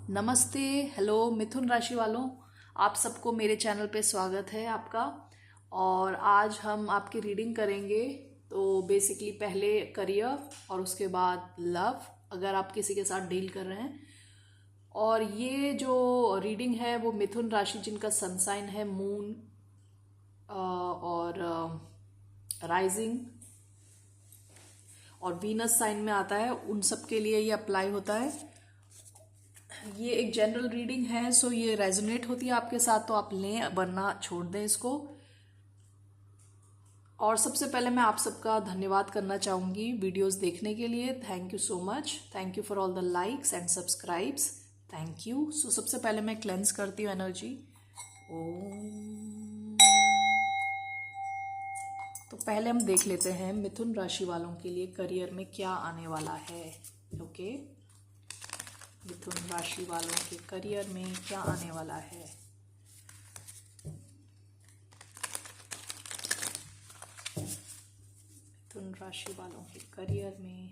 नमस्ते। हेलो मिथुन राशि वालों, आप सबको मेरे चैनल पे स्वागत है आपका। और आज हम आपकी रीडिंग करेंगे। तो बेसिकली पहले करियर और उसके बाद लव, अगर आप किसी के साथ डील कर रहे हैं। और ये जो रीडिंग है वो मिथुन राशि जिनका सन साइन है मून और राइजिंग और वीनस साइन में आता है, उन सब के लिए ये अप्लाई होता है। ये एक जनरल रीडिंग है, सो ये रेजोनेट होती है आपके साथ तो आप लें, वरना छोड़ दें इसको। और सबसे पहले मैं आप सबका धन्यवाद करना चाहूँगी वीडियोस देखने के लिए। Thank you so much. Thank you for all the likes and subscribes. Thank you. So सबसे पहले मैं क्लेंस करती हूँ एनर्जी। ओम। तो पहले हम देख लेते हैं मिथुन राशि वालों के लिए करियर में क्या आने वाला है। ओके, मिथुन राशि वालों के करियर में क्या आने वाला है। मिथुन राशि वालों के करियर में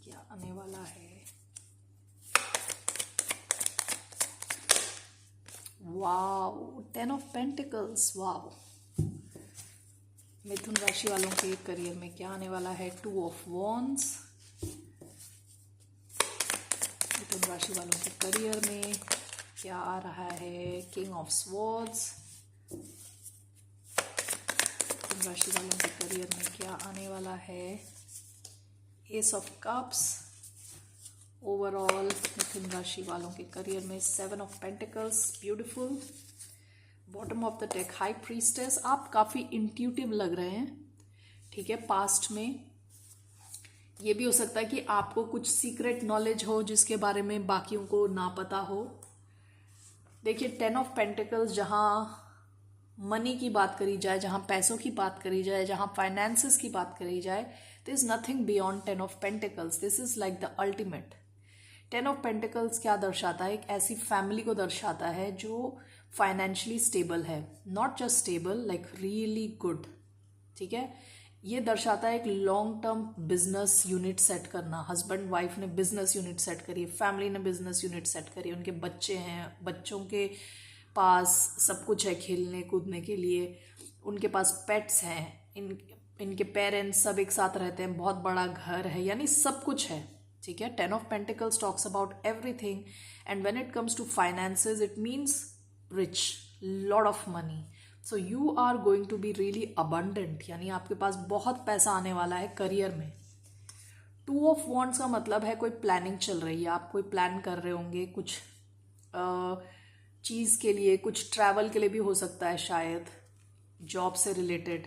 क्या आने वाला है। Wow, 10 of pentacles. वाओ, मिथुन राशि वालों के करियर में क्या आने वाला है। 2 ऑफ वॉन्ड्स। मिथुन राशि वालों के करियर में क्या आ रहा है। King of swords. मिथुन राशि वालों के करियर में क्या आने वाला है। Ace of cups. ओवरऑल मिथुन राशि वालों के करियर में 7 of pentacles. Beautiful. Bottom of the deck high priestess. आप काफ़ी इंट्यूटिव लग रहे हैं, ठीक है। पास्ट में ये भी हो सकता है कि आपको कुछ सीक्रेट नॉलेज हो जिसके बारे में बाकियों को ना पता हो। देखिए, 10 ऑफ पेंटिकल्स, जहाँ मनी की बात करी जाए, जहाँ पैसों की बात करी जाए, जहाँ फाइनेंसेस की बात करी जाए, this is nothing beyond 10 of pentacles. This is like the ultimate. 10 of pentacles क्या दर्शाता है। एक ऐसी फैमिली को दर्शाता है जो फाइनेंशियली स्टेबल है। Not just stable, like really good, ठीक है। ये दर्शाता है एक long term business unit set करना। हस्बैंड वाइफ ने बिजनेस यूनिट सेट करी, फैमिली ने बिजनेस यूनिट सेट करी, उनके बच्चे हैं, बच्चों के पास सब कुछ है खेलने कूदने के लिए, उनके पास पेट्स हैं, इनके पेरेंट्स सब एक साथ रहते हैं, बहुत बड़ा घर है, यानी सब कुछ है, ठीक है। 10 of pentacles talks about everything and when it comes to finances it means rich, lot of money. So you are going to be really abundant, यानी आपके पास बहुत पैसा आने वाला है करियर में। 2 ऑफ वॉन्ड्स का मतलब है कोई प्लानिंग चल रही है, आप कोई प्लान कर रहे होंगे कुछ चीज़ के लिए, कुछ ट्रैवल के लिए भी हो सकता है, शायद जॉब से रिलेटेड।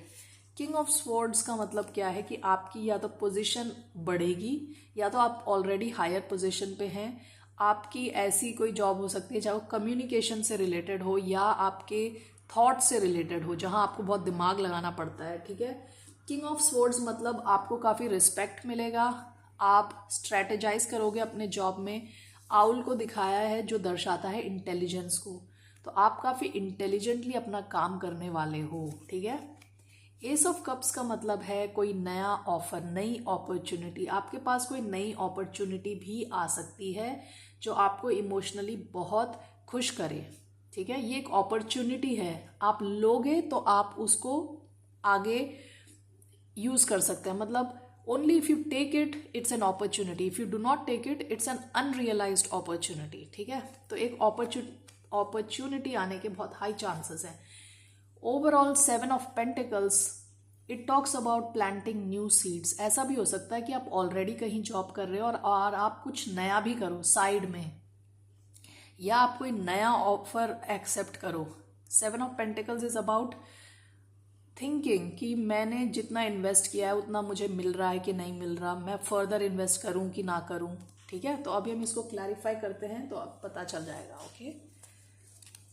किंग ऑफ स्वॉर्ड्स का मतलब क्या है कि आपकी या तो पोजीशन बढ़ेगी या तो आप ऑलरेडी हायर पोजीशन पे हैं। आपकी ऐसी कोई जॉब हो सकती है चाहे वो कम्युनिकेशन से रिलेटेड हो या आपके थॉट से रिलेटेड हो, जहां आपको बहुत दिमाग लगाना पड़ता है, ठीक है। किंग ऑफ स्वॉर्ड्स मतलब आपको काफ़ी रिस्पेक्ट मिलेगा, आप स्ट्रेटेजाइज करोगे अपने जॉब में। आउल को दिखाया है जो दर्शाता है इंटेलिजेंस को, तो आप काफ़ी इंटेलिजेंटली अपना काम करने वाले हो, ठीक है। एस ऑफ कप्स का मतलब है कोई नया ऑफर, नई अपॉर्चुनिटी। आपके पास कोई नई अपॉर्चुनिटी भी आ सकती है जो आपको इमोशनली बहुत खुश करे, ठीक है। ये एक अपॉर्चुनिटी है, आप लोगे तो आप उसको आगे यूज कर सकते हैं। मतलब only if you take it it's an opportunity, if you do not take it it's an unrealised opportunity, ठीक है। तो एक अपॉर्चुनिटी आने के बहुत हाई चांसेस हैं। Overall 7 of pentacles it talks about planting new seeds. ऐसा भी हो सकता है कि आप ऑलरेडी कहीं जॉब कर रहे हो और आप कुछ नया भी करो साइड में, या आप कोई नया ऑफर एक्सेप्ट करो। 7 of pentacles is about thinking कि मैंने जितना इन्वेस्ट किया है उतना मुझे मिल रहा है कि नहीं मिल रहा, मैं फर्दर इन्वेस्ट करूं कि ना करूं, ठीक है। तो अभी हम इसको क्लैरिफाई करते हैं तो अब पता चल जाएगा। Okay,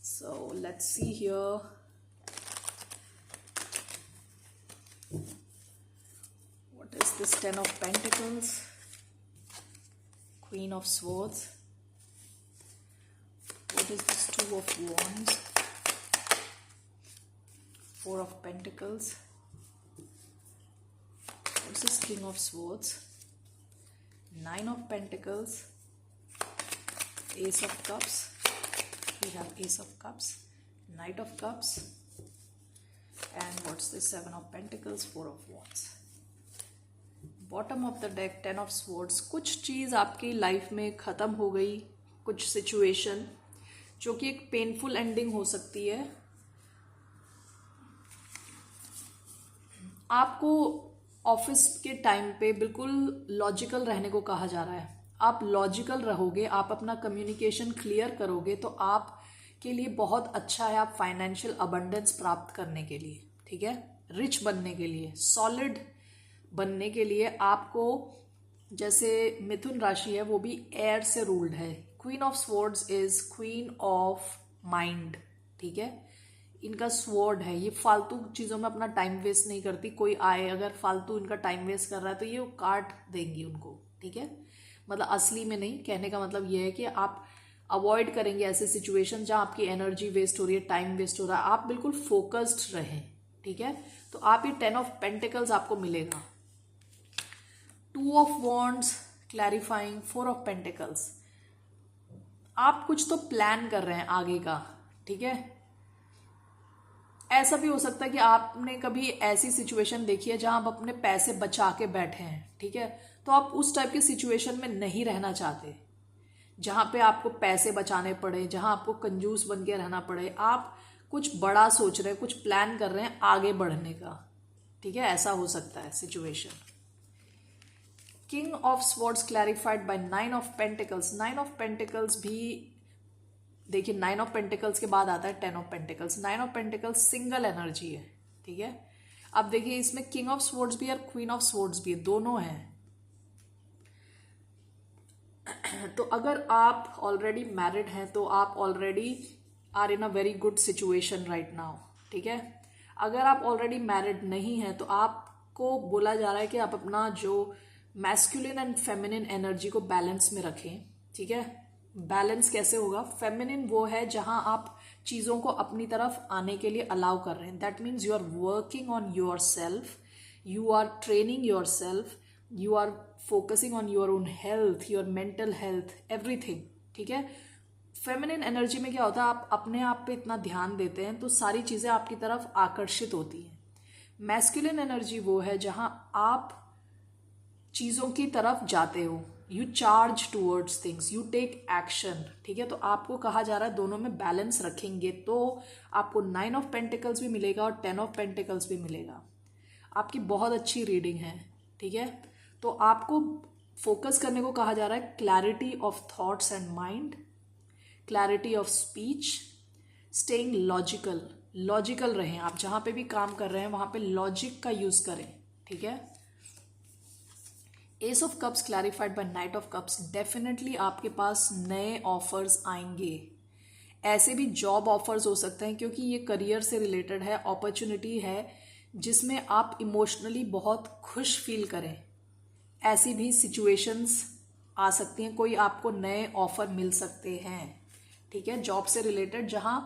so let's see here. What is this 10 of Pentacles? Queen of Swords. What is this 2 of Wands? 4 of Pentacles. What is this King of Swords? 9 of Pentacles, Ace of Cups, we have Ace of Cups, Knight of Cups, and what's this? 7 of Pentacles, 4 of Wands. Bottom of the deck 10 of swords. कुछ चीज़ आपकी life में ख़त्म हो गई, कुछ situation जो कि एक पेनफुल एंडिंग हो सकती है। आपको ऑफिस के टाइम पे बिल्कुल लॉजिकल रहने को कहा जा रहा है। आप लॉजिकल रहोगे, आप अपना कम्युनिकेशन क्लियर करोगे तो आप के लिए बहुत अच्छा है। आप फाइनेंशियल अबंडेंस प्राप्त करने के लिए, ठीक है, रिच बनने के लिए, सॉलिड बनने के लिए आपको, जैसे मिथुन राशि है वो भी एयर से रूल्ड है। Queen of swords is queen of mind, ठीक है, इनका स्वॉर्ड है। ये फालतू चीज़ों में अपना टाइम वेस्ट नहीं करती। कोई आए अगर फालतू इनका टाइम वेस्ट कर रहा है तो ये काट देंगी उनको, ठीक है, मतलब असली में नहीं। कहने का मतलब ये है कि आप अवॉइड करेंगे ऐसे सिचुएशन जहां आपकी एनर्जी वेस्ट हो रही है, टाइम वेस्ट हो रहा है। आप बिल्कुल फोकस्ड रहें, ठीक है। तो आप ये 10 ऑफ पेंटिकल्स आपको मिलेगा। 2 of wands clarifying, 4 of pentacles. आप कुछ तो प्लान कर रहे हैं आगे का, ठीक है। ऐसा भी हो सकता है कि आपने कभी ऐसी सिचुएशन देखी है जहां आप अपने पैसे बचा के बैठे हैं, ठीक है, तो आप उस टाइप की सिचुएशन में नहीं रहना चाहते जहां पे आपको पैसे बचाने पड़े, जहां आपको कंजूस बन के रहना पड़े। आप कुछ बड़ा सोच रहे हैं, कुछ प्लान कर रहे हैं आगे बढ़ने का, ठीक है, ऐसा हो सकता है situation. King of swords clarified by 9 of pentacles. 9 of pentacles भी देखिए, 9 ऑफ पेंटिकल्स के बाद आता है 10 of pentacles. 9 of pentacles single energy है, ठीक है। अब देखिए इसमें किंग ऑफ स्वॉर्ड्स भी और क्वीन ऑफ स्वॉर्ड्स भी है, दोनों हैं। तो अगर आप ऑलरेडी मैरिड हैं तो आप already are in a very good situation right now, ठीक है। अगर आप ऑलरेडी मैरिड नहीं हैं तो आपको बोला जा रहा है कि आप अपना जो मैस्कुलिन एंड फेमिनिन एनर्जी को बैलेंस में रखें, ठीक है। बैलेंस कैसे होगा? फेमिनिन वो है जहां आप चीज़ों को अपनी तरफ आने के लिए अलाउ कर रहे हैं। That means you are working on yourself, you are training yourself, you are focusing on your own health, your mental health, everything, ठीक है। फेमिनिन एनर्जी में क्या होता है, आप अपने आप पे इतना ध्यान देते हैं तो सारी चीज़ें आपकी तरफ आकर्षित होती हैं। मैस्कुलिन एनर्जी वो है जहां आप चीज़ों की तरफ जाते हो, you charge towards things, you take action, ठीक है। तो आपको कहा जा रहा है दोनों में बैलेंस रखेंगे तो आपको 9 ऑफ पेंटिकल्स भी मिलेगा और 10 ऑफ पेंटिकल्स भी मिलेगा। आपकी बहुत अच्छी रीडिंग है, ठीक है। तो आपको फोकस करने को कहा जा रहा है clarity of thoughts and mind, clarity of speech, staying logical. Logical रहें, आप जहां पे भी काम कर रहे हैं वहां पे लॉजिक का यूज करें, ठीक है। Ace of cups clarified by knight of cups. Definitely आपके पास नए ऑफर्स आएंगे। ऐसे भी जॉब ऑफर्स हो सकते हैं क्योंकि ये करियर से रिलेटेड है, अपॉर्चुनिटी है जिसमें आप इमोशनली बहुत खुश फील करें। ऐसी भी सिचुएशंस आ सकती हैं, कोई आपको नए ऑफर मिल सकते हैं, ठीक है, जॉब से रिलेटेड, जहां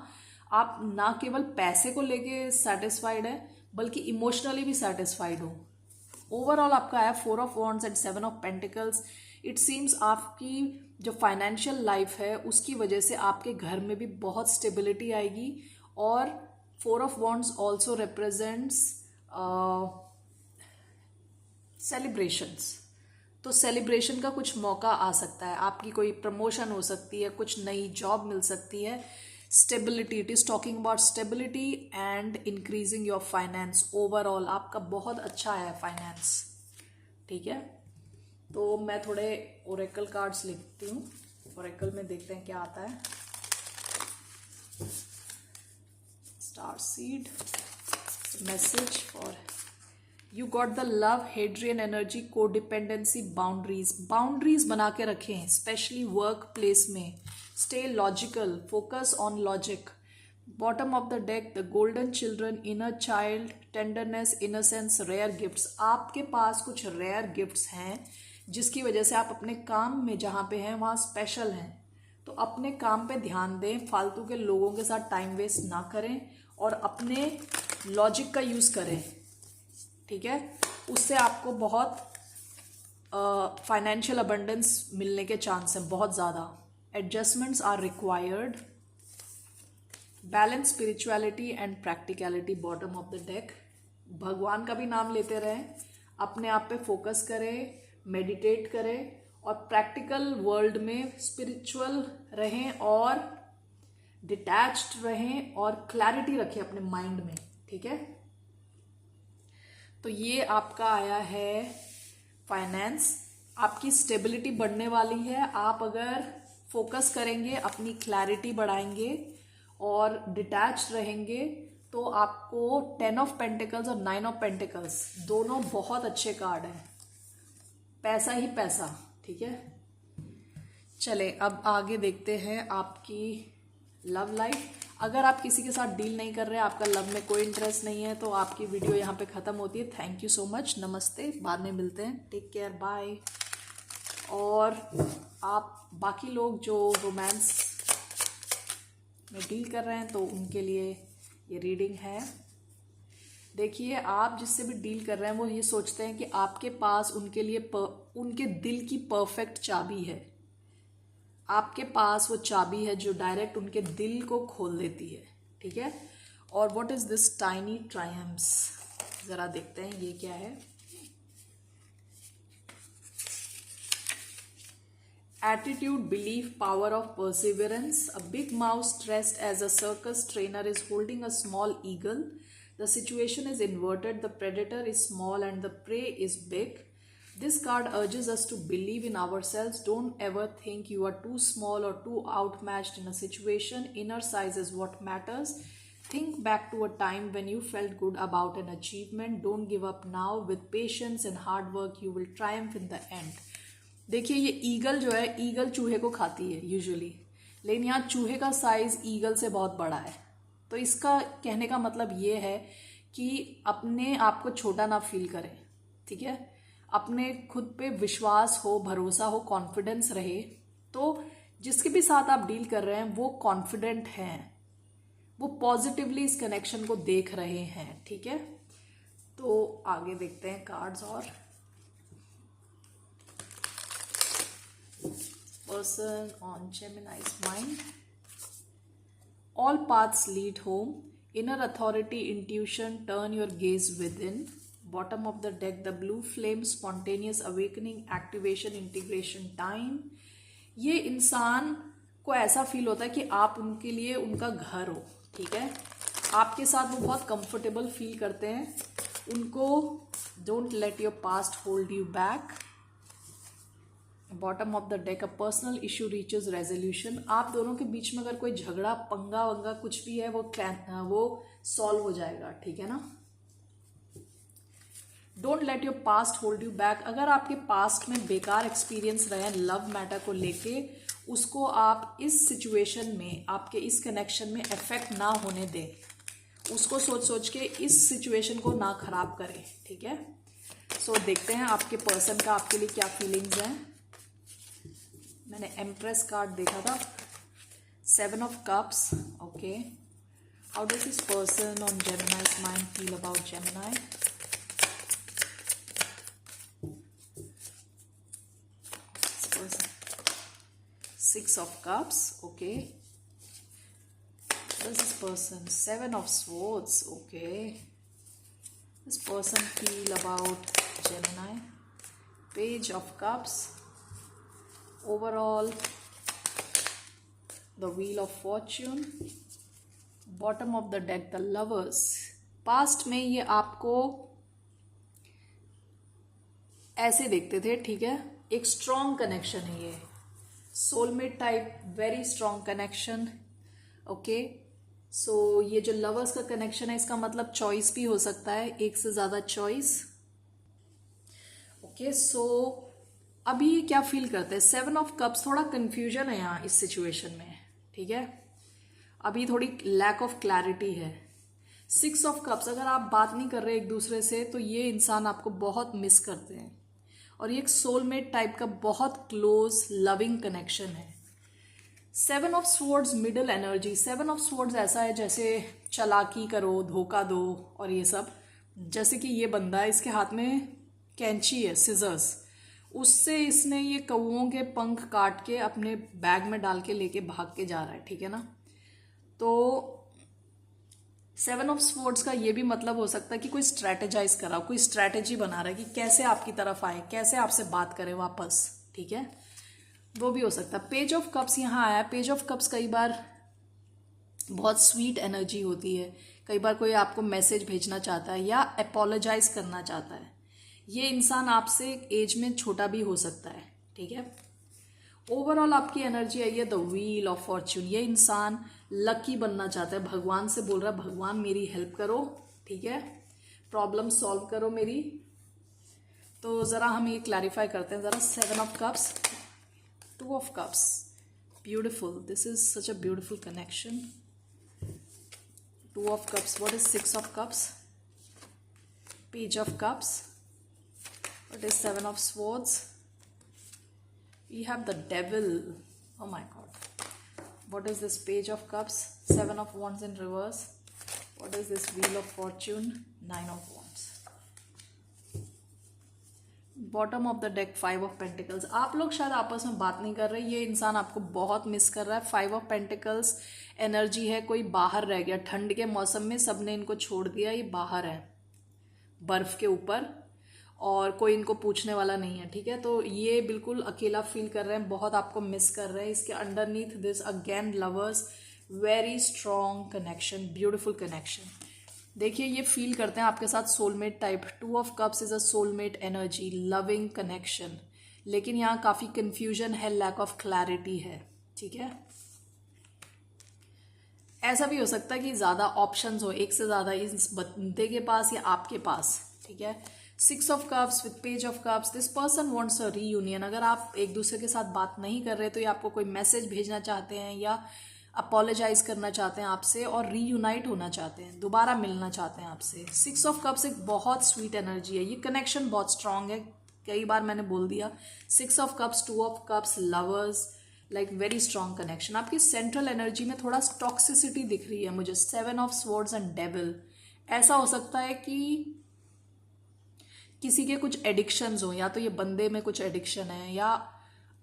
आप ना केवल पैसे को लेके सेटिस्फाइड है बल्कि इमोशनली भी सेटिस्फाइड हो। ओवरऑल आपका है 4 of wands and 7 of pentacles. It seems आपकी जो फाइनेंशियल लाइफ है उसकी वजह से आपके घर में भी बहुत स्टेबिलिटी आएगी। और 4 of wands also represents celebrations, तो सेलिब्रेशन का कुछ मौका आ सकता है, आपकी कोई प्रमोशन हो सकती है, कुछ नई जॉब मिल सकती है। Stability, it is talking about stability and increasing your finance. Overall आपका बहुत अच्छा है फाइनेंस, ठीक है। तो मैं थोड़े ओरेकल कार्ड्स लिखती हूँ, ओरेकल में देखते हैं क्या आता है। Star seed message for you got the love, Hadrian energy, codependency, boundaries. Boundaries बना के रखें, स्पेशली वर्क प्लेस में। Stay logical, focus on logic. Bottom of the deck the golden children, inner child, tenderness, innocence, rare gifts. आपके पास कुछ rare gifts हैं जिसकी वजह से आप अपने काम में जहाँ पे हैं वहाँ स्पेशल हैं। तो अपने काम पे ध्यान दें, फालतू के लोगों के साथ टाइम वेस्ट ना करें और अपने लॉजिक का यूज़ करें, ठीक है। उससे आपको बहुत फाइनेंशियल अबंडेंस मिलने के चांस हैं बहुत ज़्यादा. Adjustments are required. Balance spirituality and practicality bottom of the deck. भगवान का भी नाम लेते रहें, अपने आप पे फोकस करें, मेडिटेट करें और प्रैक्टिकल वर्ल्ड में स्पिरिचुअल रहें और डिटैच्ड रहें और क्लैरिटी रखें अपने माइंड में. ठीक है, तो ये आपका आया है फाइनेंस. आपकी स्टेबिलिटी बढ़ने वाली है. आप अगर फोकस करेंगे, अपनी क्लैरिटी बढ़ाएंगे और डिटैच रहेंगे तो आपको 10 ऑफ पेंटिकल्स और 9 ऑफ पेंटिकल्स दोनों बहुत अच्छे कार्ड हैं. पैसा ही पैसा. ठीक है, चले अब आगे देखते हैं आपकी लव लाइफ. अगर आप किसी के साथ डील नहीं कर रहे, आपका लव में कोई इंटरेस्ट नहीं है, तो आपकी वीडियो यहाँ पे ख़त्म होती है. Thank you so much. नमस्ते, बाद में मिलते हैं. Take care, bye. और आप बाकी लोग जो रोमांस में डील कर रहे हैं तो उनके लिए ये रीडिंग है. देखिए, आप जिससे भी डील कर रहे हैं वो ये सोचते हैं कि आपके पास उनके लिए उनके दिल की परफेक्ट चाबी है. आपके पास वो चाबी है जो डायरेक्ट उनके दिल को खोल देती है. ठीक है, और what is this tiny triumphs, जरा देखते हैं ये क्या है. Attitude, belief, power of perseverance. A big mouse dressed as a circus trainer is holding a small eagle. The situation is inverted. The predator is small and the prey is big. This card urges us to believe in ourselves. Don't ever think you are too small or too outmatched in a situation. Inner size is what matters. Think back to a time when you felt good about an achievement. Don't give up now. With patience and hard work, you will triumph in the end. देखिए, ये eagle जो है, eagle चूहे को खाती है usually, लेकिन यहाँ चूहे का साइज ईगल से बहुत बड़ा है. तो इसका कहने का मतलब ये है कि अपने आप को छोटा ना फील करें. ठीक है, अपने खुद पे विश्वास हो, भरोसा हो, कॉन्फिडेंस रहे. तो जिसके भी साथ आप डील कर रहे हैं वो कॉन्फिडेंट हैं, वो पॉजिटिवली इस कनेक्शन को देख रहे हैं. ठीक है, तो आगे देखते हैं कार्ड्स. और person on Gemini's mind. All paths lead home. Inner authority, intuition, turn your gaze within. Bottom of the deck, the blue flame, spontaneous awakening, activation, integration, time. ये इंसान को ऐसा फील होता है कि आप उनके लिए उनका घर हो. ठीक है, आपके साथ वो बहुत कंफर्टेबल फील करते हैं. उनको don't let your past hold you back. Bottom of the deck, a personal issue reaches resolution. आप दोनों के बीच में अगर कोई झगड़ा, पंगा वंगा कुछ भी है, वो सॉल्व हो जाएगा. ठीक है ना. Don't let your past hold you back. अगर आपके पास्ट में बेकार एक्सपीरियंस रहे लव मैटर को लेके, उसको आप इस सिचुएशन में, आपके इस कनेक्शन में इफेक्ट ना होने दें. उसको सोच सोच के इस सिचुएशन को ना खराब करें. ठीक है, सो देखते हैं आपके पर्सन का आपके लिए क्या फीलिंग्स हैं. मैंने एम्प्रेस कार्ड देखा था. 7 of cups. Okay, how does this person on जेमिनाइज mind feel about Gemini. Six of cups. Okay, does this person 7 of swords. Okay, this person feel about Gemini. Page of cups. Overall, the wheel of fortune. Bottom of the deck, the lovers. Past में ये आपको ऐसे देखते थे. ठीक है, एक strong connection है ये, soulmate type, very strong connection. Okay, so ये जो लवर्स का कनेक्शन है, इसका मतलब चॉइस भी हो सकता है, एक से ज्यादा चॉइस. ओके, सो अभी क्या फील करते हैं. 7 of cups, थोड़ा कंफ्यूजन है यहाँ इस सिचुएशन में. ठीक है, अभी थोड़ी लैक ऑफ क्लैरिटी है. 6 of cups, अगर आप बात नहीं कर रहे एक दूसरे से तो ये इंसान आपको बहुत मिस करते हैं. और ये एक सोलमेट टाइप का बहुत क्लोज लविंग कनेक्शन है. 7 of swords, middle energy. 7 of swords ऐसा है जैसे चालाकी करो, धोखा दो और ये सब. जैसे कि ये बंदा है, इसके हाथ में कैंची है, सिजर्स. उससे इसने ये कौओं के पंख काट के अपने बैग में डाल के लेके भाग के जा रहा है, ठीक है ना। तो 7 ऑफ स्वॉर्ड्स का ये भी मतलब हो सकता है कि कोई स्ट्रैटेजाइज कर रहा हो, कोई स्ट्रैटेजी बना रहा है कि कैसे आपकी तरफ आए, कैसे आपसे बात करे वापस, ठीक है, वो भी हो सकता है। पेज ऑफ कप्स यहाँ आया। पेज ऑफ कप्स कई बार बहुत स्वीट एनर्जी होती है। कई बार कोई आपको मैसेज भेजना चाहता है या अपोलोजाइज करना चाहता है। ये इंसान आपसे एज में छोटा भी हो सकता है, ठीक है। ओवरऑल आपकी एनर्जी आई है द व्हील ऑफ फॉर्च्यून। ये इंसान लकी बनना चाहता है, भगवान से बोल रहा है भगवान मेरी हेल्प करो, ठीक है, प्रॉब्लम सॉल्व करो मेरी। तो ज़रा हम ये क्लैरिफाई करते हैं ज़रा। 7 of cups, 2 of cups, beautiful, this is such a beautiful connection. 2 of cups, what is 6 of cups? Page of cups, what is 7 of swords? We have the devil, oh my god. What is this page of cups? 7 of wands in reverse. What is this wheel of fortune? 9 of wands. Bottom of the deck 5 of pentacles. आप लोग शायद आपस में बात नहीं कर रहे, ये इंसान आपको बहुत मिस कर रहा है। 5 ऑफ पेंटिकल्स एनर्जी है, कोई बाहर रह गया ठंड के मौसम में, सबने इनको छोड़ दिया, ये बाहर है बर्फ के ऊपर और कोई इनको पूछने वाला नहीं है, ठीक है। तो ये बिल्कुल अकेला फील कर रहे हैं, बहुत आपको मिस कर रहे हैं। इसके underneath this again lovers, very strong connection, beautiful connection. देखिए ये फील करते हैं आपके साथ soulmate type. 2 of cups is a soulmate energy, loving connection, लेकिन यहाँ काफ़ी कंफ्यूजन है, लैक ऑफ क्लैरिटी है, ठीक है। ऐसा भी हो सकता है कि ज़्यादा ऑप्शंस हो, एक से ज़्यादा इस बंदे के पास या आपके पास, ठीक है। 6 of cups with page of cups, this person wants a reunion. अगर आप एक दूसरे के साथ बात नहीं कर रहे तो ये आपको कोई मैसेज भेजना चाहते हैं या अपोलोजाइज करना चाहते हैं आपसे और रीयूनाइट होना चाहते हैं, दोबारा मिलना चाहते हैं आपसे। 6 ऑफ कप्स एक बहुत स्वीट एनर्जी है, ये कनेक्शन बहुत स्ट्रांग है, कई बार मैंने बोल दिया। 6 of cups, 2 of cups, lovers, like very strong connection. आपकी सेंट्रल एनर्जी में थोड़ा टॉक्सिसिटी दिख रही है मुझे। 7 ऑफ स्वॉर्ड्स एंड डेविल, ऐसा हो सकता है कि किसी के कुछ एडिक्शंस हो, या तो ये बंदे में कुछ एडिक्शन है या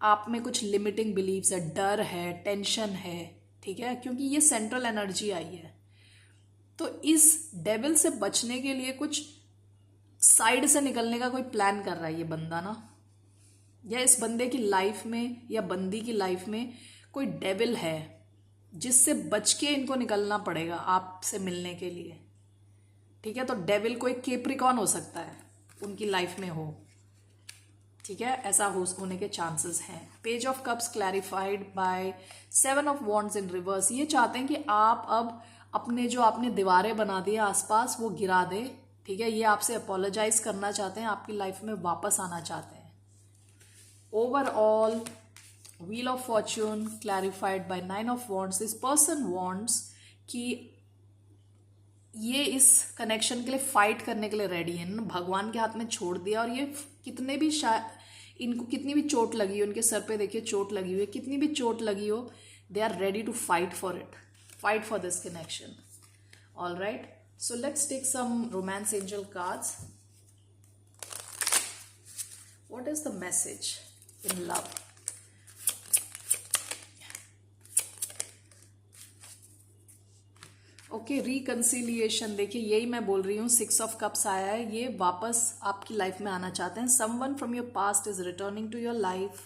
आप में कुछ लिमिटिंग बिलीव्स है, डर है, टेंशन है, ठीक है, क्योंकि ये सेंट्रल एनर्जी आई है। तो इस डेविल से बचने के लिए कुछ साइड से निकलने का कोई प्लान कर रहा है ये बंदा ना, या इस बंदे की लाइफ में या बंदी की लाइफ में कोई डेविल है जिससे बच के इनको निकलना पड़ेगा आपसे मिलने के लिए, ठीक है। तो डेविल कोई केप्रिकॉन हो सकता है उनकी लाइफ में हो, ठीक है, ऐसा होने के चांसेस हैं। Page of cups clarified by 7 of wands in reverse. ये चाहते हैं कि आप अब अपने जो आपने दीवारें बना दी आसपास वो गिरा दे, ठीक है। ये आपसे अपोलोजाइज करना चाहते हैं, आपकी लाइफ में वापस आना चाहते हैं। Overall wheel of fortune clarified by 9 of wands. This person wants कि ये इस कनेक्शन के लिए फाइट करने के लिए रेडी है, भगवान के हाथ में छोड़ दिया। और ये कितने भी इनको कितनी भी चोट लगी हो, उनके सर पे देखिए चोट लगी हुई है, कितनी भी चोट लगी हो, they are ready to fight for it, fight for this connection. All right, so let's take some romance angel cards. What is the message in love? Okay, reconciliation. देखिए यही मैं बोल रही हूँ, 6 ऑफ कप्स आया है, ये वापस आपकी लाइफ में आना चाहते हैं। Someone from your past is returning to your life.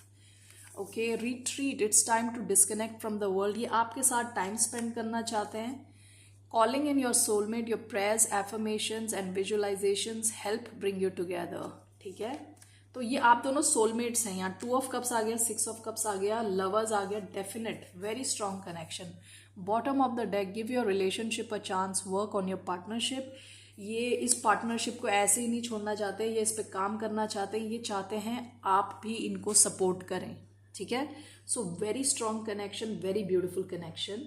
Okay, retreat, it's time to disconnect from the world. ये आपके साथ टाइम स्पेंड करना चाहते हैं। Calling in your soulmate, your prayers, affirmations and visualisations help bring you together, ठीक है। तो ये आप दोनों सोलमेट्स हैं। यहाँ 2 ऑफ कप्स आ गया, 6 ऑफ कप्स आ गया, लवर्स आ गया, definite very strong connection. Bottom of the deck, give your relationship a chance, work on your partnership. ये इस पार्टनरशिप को ऐसे ही नहीं छोड़ना चाहते, ये इस पे काम करना चाहते हैं, ये चाहते हैं आप भी इनको सपोर्ट करें, ठीक है। So very strong connection, very beautiful connection.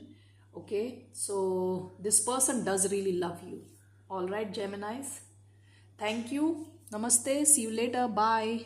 Okay, so this person does really love you. All right जेमिनाइज, thank you, नमस्ते, सी यू लेटर, बाय।